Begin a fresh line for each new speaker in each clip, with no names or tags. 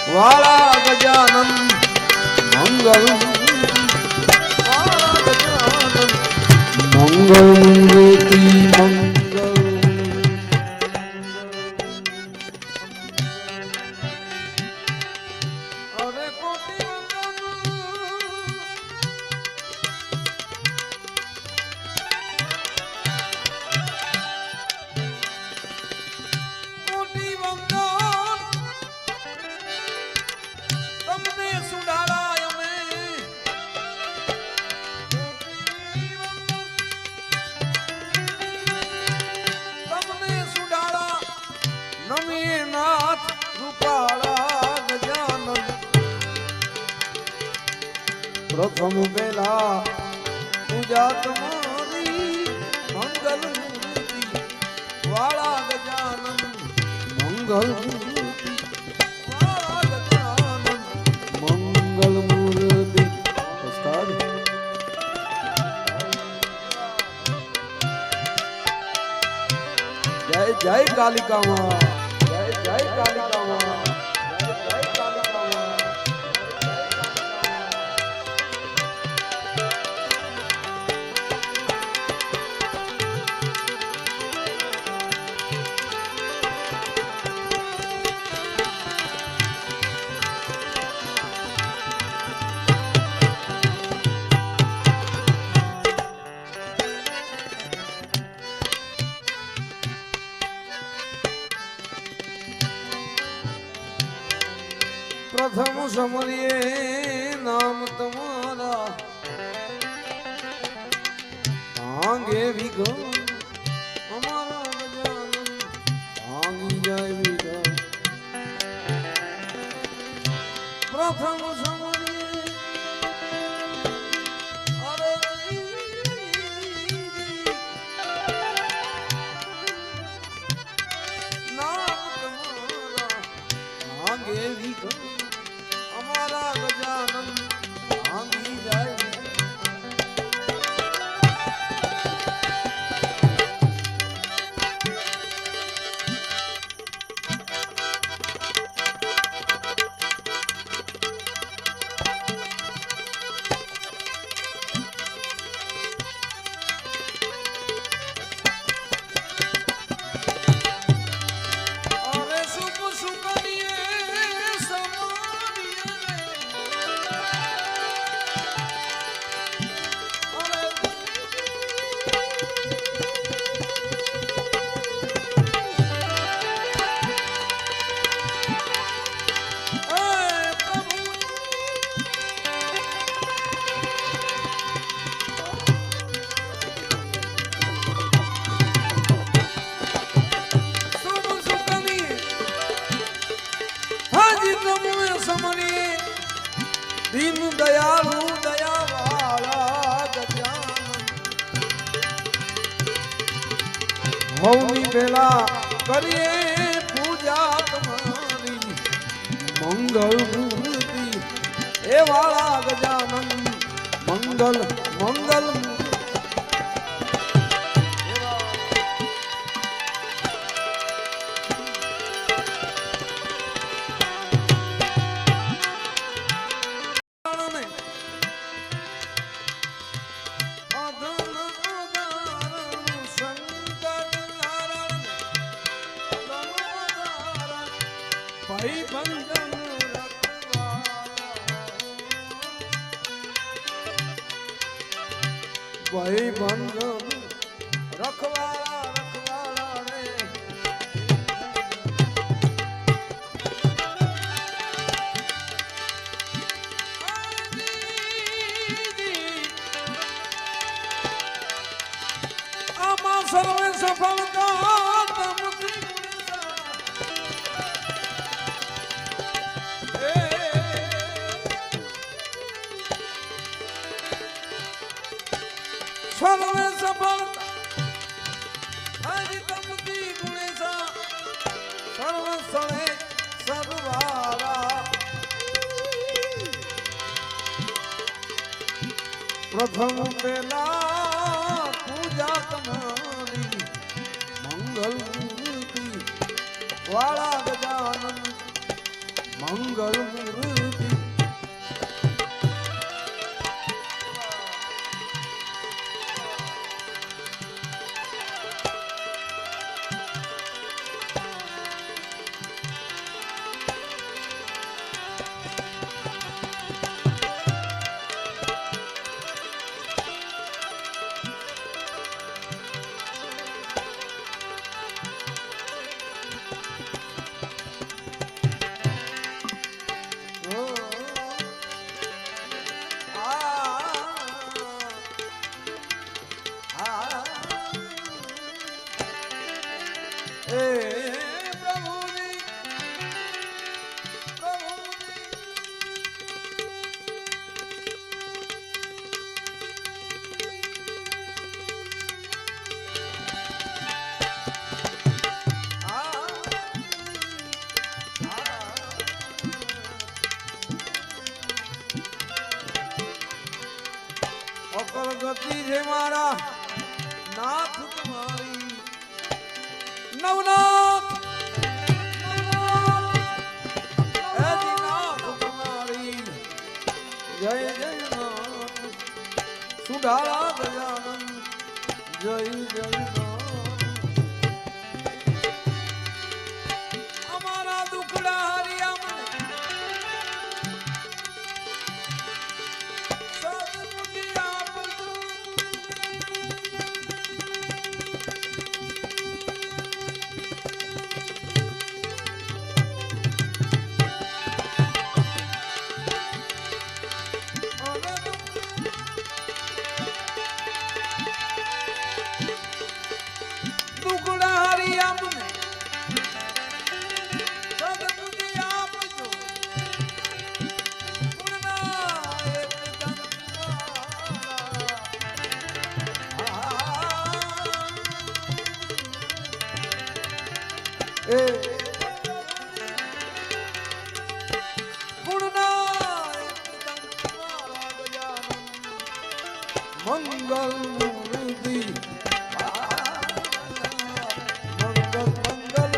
વાળા ગજાનન મંગલ મંગલ મૂર્તિ મંગલ અરે કોટી નાથ રૂપાળા ગજાનન પ્રથમ પેલા પૂજા તમારી મંગલ મૂર્તિ વાળા ગજાનન મંગલ મૂર્તિ વાળા ગજાનન મંગલ મૂર્તિ જય જય કાલિકામાં જય કાલિકામાં જય કાલિકામાં પ્રથમ સમરીએ નામ તમારા આંગે વિઘન અમારા ગજાનન આંગી જાય વિઘન પ્રથમ સમરીએ અરે નામ તમારા આંગે વિઘન અમારા ગજાનન ભાંગી જાય દીન દયાળુ દયાવાળા ગજાનન હવની પેલા કરીએ પૂજા તમારી મંગલ મૂર્તિ એ વાળા ગજાનન મંગલ મંગલ ભાઈ બંધન રખવાળા રખવાળા રે આમાં સર્વે સફળતા તમથી સર્વે સફળતા હરિ તમતી ગુણેશા સર્વ સ્થળે સર્વારા પ્રથમ પેલા પૂજા તમારી મંગલ મૂર્તિ વાળા ગજાનન મંગલ મૂર્તિ અકલ ગતિ છે મારા નાથ તમારી નવનાથ નાથ તમારી જય જય નાથ સુધારા ગજાનન જય જય નાથ અમારા દુખડા હરિયા મને મંગલ મૂર્તિ મંગલ મંગલ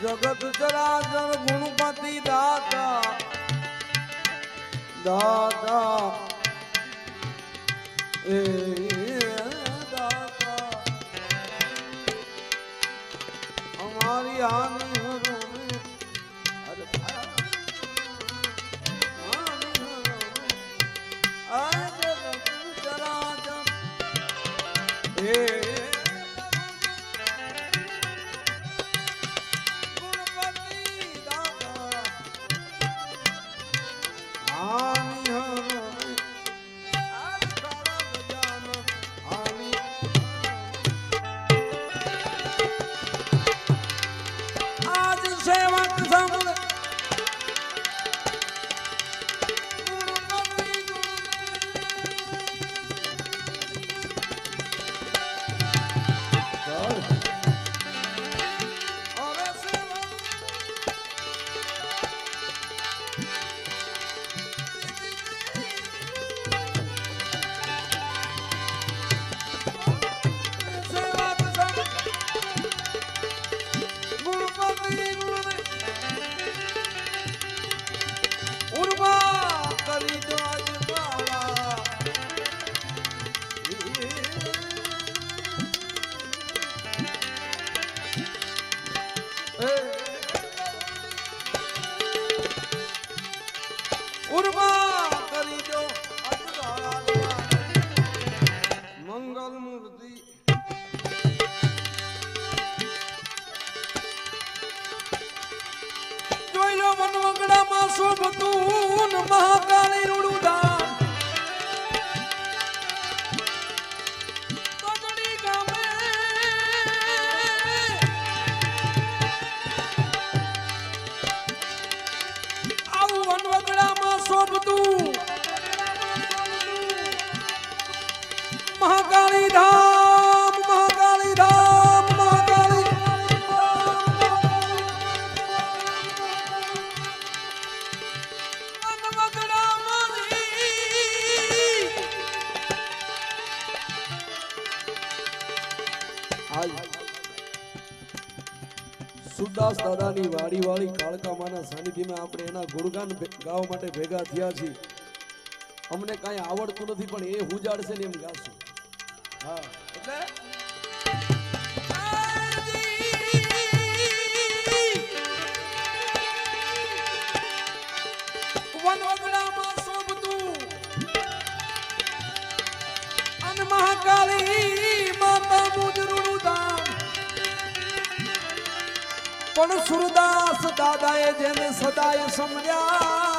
જગત ચરાચર ગુણપતિ દાતા દાતા એ દાતા અમારી હાનિ હરો અરે હાનિ હરો આ જગત ચરાચર એ શોભતું ને મહાકાળી રૂડું ધામ તગડી ગામે આવું વનવગડામાં શોભતું મહાકાળી ધામ મહાકાળી ધામ મહાકાળી સુરદાસ દાદાની વાડી વાળી કાળકા માના સાનિધ્યમાં આપણે એના ગુણગાન ગાવા માટે ભેગા થયા છીએ. અમને કાંઈ આવડતું નથી પણ એ હુજાડશે ને એમ ગાશું. હા એટલે વનવગડામાં શોભતું અને મહાકાળી માતા મુજરૂનું ધામ પણ સુરદાસ દાદાએ જેને સદાય સમજ્યા